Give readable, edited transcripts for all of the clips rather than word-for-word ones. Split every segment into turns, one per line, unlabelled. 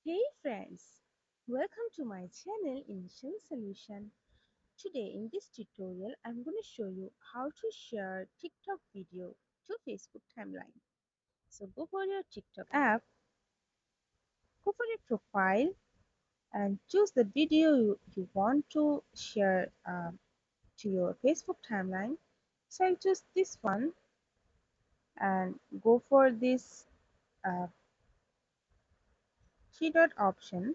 Hey friends, welcome to my channel Initial Solution. Today in this tutorial I'm going to show you how to share TikTok video to Facebook timeline. So go for your TikTok app, go for your profile and choose the video you want to share to your Facebook timeline. So I'll choose this one and go for this uh, three dot option.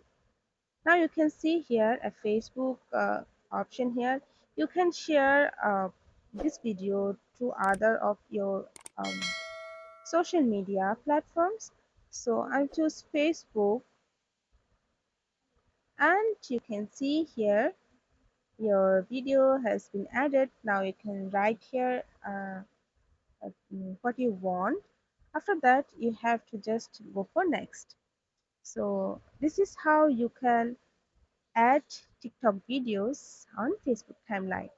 Now you can see here a Facebook option here. You can share this video to other of your social media platforms. So I'll choose Facebook and you can see here your video has been added. Now you can write here what you want. After that you have to just go for next. So this is how you can add TikTok videos on Facebook timeline.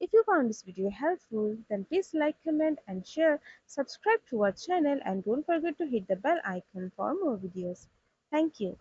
If you found this video helpful, then please like, comment and share. Subscribe to our channel and don't forget to hit the bell icon for more videos. Thank you.